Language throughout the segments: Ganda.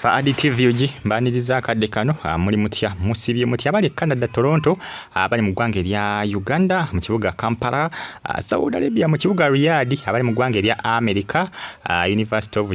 Fa additive yogi mbaniriza akadde kano muli mutya musibye mutya bali Canada Toronto abali mu ggwanga erya Uganda mu kibuga Kampala Saudi Arabia mu kibuga Riyadh abali mu ggwanga erya America University of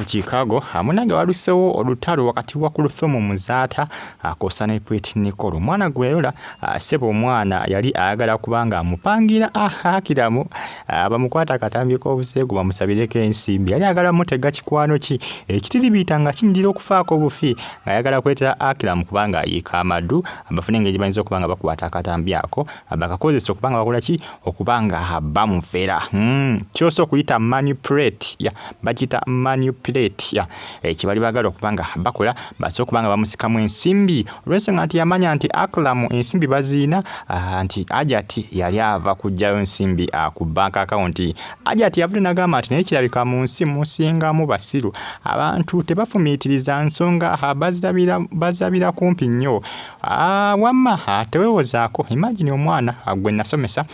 Chicago munange walusewo olutalo wakati wa Kuluthumu Muzaata akosana Epweti Nichole mwana gweyola sebo omwana yali ayagala kubanga amupangira akiramu bamukwata akatambi k'obuseegu bamusabireko ensimbi yali ayagala mutega kikwano ki ekitiribita nga kinyirira okufaako obufi ng'ayagala kwetera akiramu kubanga ayiika amaddu abafune engeri bayinza okubanga bakwata akatambi ako bakakozesa okubanga bakola ki okubanga bamufera kyoso okuyita manipulate bakita manipulate ekibali bagala okubanga bakola basobola okubanga bamusikamu ensimbi olw'ensonga nti yamanya nti akiramu ensimbi baziina nti Hajjat yali ava kujjayo ensimbi ku bank account Hajjat yavudde n'agamba nti naye kirabika mu nsi musingamu basiru abantu tebafumiitiriza nsonga bazabira kumpi nnyo wamma teweewozaako imagine omwana gwe nasomesa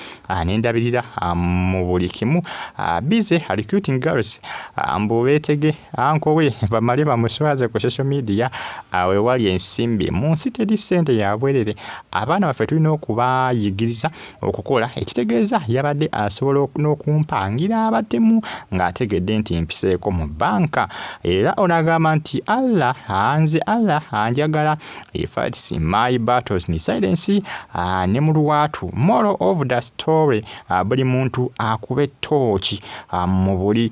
n'endabirira mu buli kimu busy recruiting girls mbubeetege ankowe bamale bamuswaze ku social media we wali ensimbi mu nsi teri ssente ya bwerere abaana baffe tulina okubayigiriza okukola ekitegeeza yabadde asobola n'okumpangira Abatemu ng'ategedde nti empiseeko mu banka era onagamba nti Allah anjagala fights my battles ni silence ne mu lwatu moral of the story buli muntu akube tooki mu buli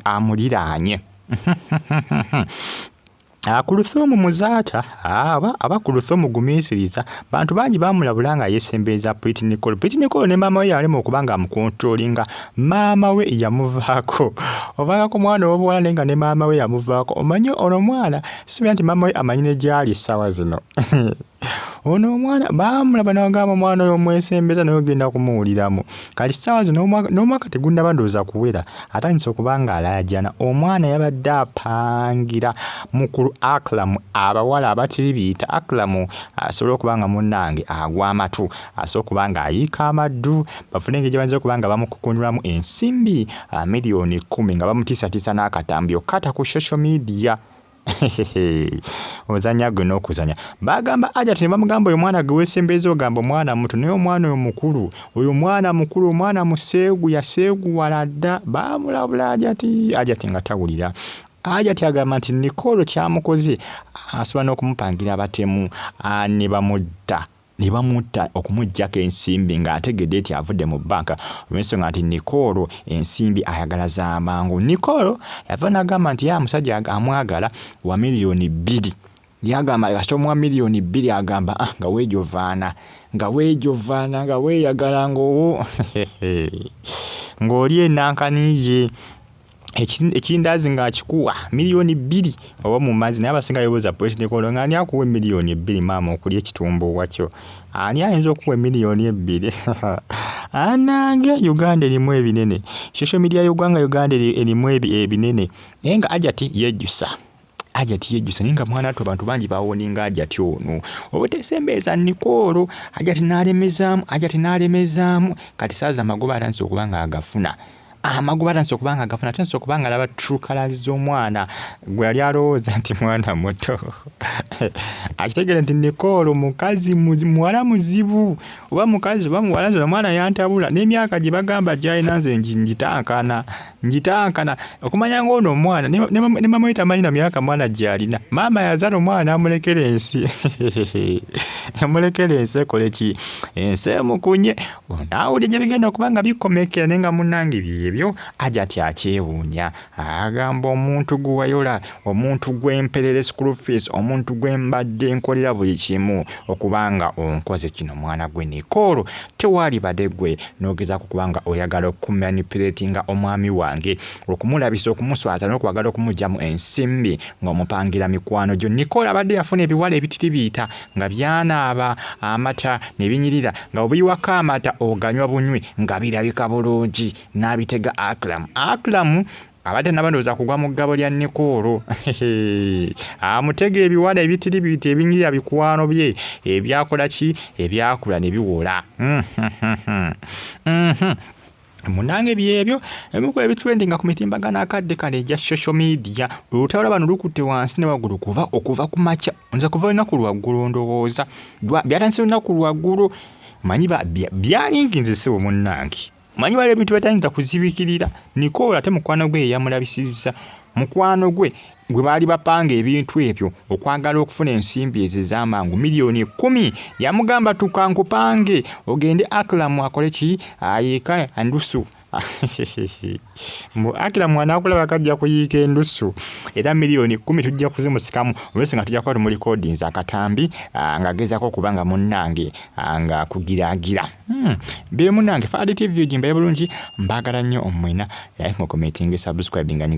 amuliraanye Kuluthumu Muzaata aba Kuluthumu gumiisiriza bantu bangi bamulabula nga yesembeeza Epweti Nichole ne maama we yalema okubanga amukontrolinga maama we yamuvaako ovaako mwana w'obuwala naye nga ne maama we yamuvaako omanyi ono mwana sibira nti maama we amanyi ne gyali essaawa zino ono omwana baamulaba n'agamba omwana oyo omwesembeza naye ogenda kumuwuliramu kati ssaawa zino n'omwaka tegunnaba ndowooza kuwera atandise okubanga alaajana omwana yabadde apangira mukulu akiramu abawala abatiribiita akiramu asobola okubanga munnange agwa amatu asobola okubanga ayiika amaddu bafune engeri gye bayinza okubanga bamukukundulamu ensimbi miliyoni 10 nga bamutiisatiisa n'akatambi okkata ku social media ozanya gwe n'okuzanya bagamba Hajjat ne bamugamba oyo mwana gwe weesembeeza ogamba omwana muto naye omwana oyo mukulu omwana museegu yaseeguwala dda baamulabula Hajjat nga tawulira Hajjat agamba nti Nichole kyamukoze asobola n'okumupangira Abatemu ne bamutta okumuggyako ensimbi ng'ategedde nti avudde mu banka olw'ensonga nti Nichole ensimbi ayagala z'amangu Nichole yava n'agamba nti omusajja amwagala wa miliyoni 2 yagamba kasita omuwa miliyoni 2 agamba nga weejovaana nga weeyagala ng'oli enankaniye ekindazi ng'akikuwa miliyoni 2 oba mu mazzi naye abasinga yobuuza Epweti Nichole ng'ani akuwa miliyoni 2 maama okulya ekitumbuwa kyo ani ayinza okuwa miliyoni 2 anange Uganda erimu ebinene social media y'eggwanga Uganda erimu ebinene naye nga Hajjat yejjusa naye nga mwana attu abantu bangi bawoninga Hajjat ono obutesembeeza Nichole Hajjat n'alemezaamu kati saaza amagoba atandise okubanga agafuna atandise okubanga alaba true colours z'omwana gwe yali alowooza nti mwana muto akitegere nti Nichole mukazi muwala muzibu oba mukazi oba muwala zino omwana yantabula n'emyaka gye bagamba gy'alina nze ngitankana okumanya ng'ono omwana ne maama we tamanyi na myaka mwana gy'alina maama yazaala omwana n'amulekera ensi ekole ki ensi emukunye naawulire gye bigenda okubanga bikomekera naye nga munnange byebyo Hajjat akyewuunya agamba omuntu gwe wayola omuntu gw'emperere school fees omuntu gwe mbadde nkolera buli kimu okubanga onkoze kino mwana gwe Nichole tewaali badde gwe n'ogezaako kubanga oyagala okumanipulatinga omwami wange okumulabisa okumuswaza n'okwagala okumuggyamu ensimbi ng'omupangira mikwano gyo Nichole abadde yafuna ebiwala ebitiribiita nga byanaaba amata ne binyirira nga obuyiwako amata oganywa bunywi nga birabika bulungi n'abitega akiramu abadde nabandooza kugwa mu ggabo lya Nichole amutega ebiwala ebitiribiita ebinyirira bikwano bye ebyakula ne biwola munange byebyo ebimu ebitrendinga ku mitimbagano akadde kale ja social media olutawala bano lukutte wansi ne waggulu okuva ku makya nza kuva lunaku lwaggulu ndowooza byatandise lunaku lwaggulu manyi byalinginze siwo munnange manyi wali ebintu batayinza kuzibikirira Nichole ate mukwano gwe yamulabisizza mukwano gwe baali bapanga ebintu ebyo okwagala okufuna ensimbi ezo ez'amangu miliyoni 10 yamugamba tukankupange ogende Akram akole ki ayika endusu mu Akram mwana akulaba kajja kuyiika endusu era miliyoni 10 tujja kuzimusikamu olwese nga tujja kuba mu recordings akatambi ng'agezaako kubanga munnange nga kugiragira be munnange Fadi TV jimba bulungi mbagala nnyo omwena like mu commenting subscribing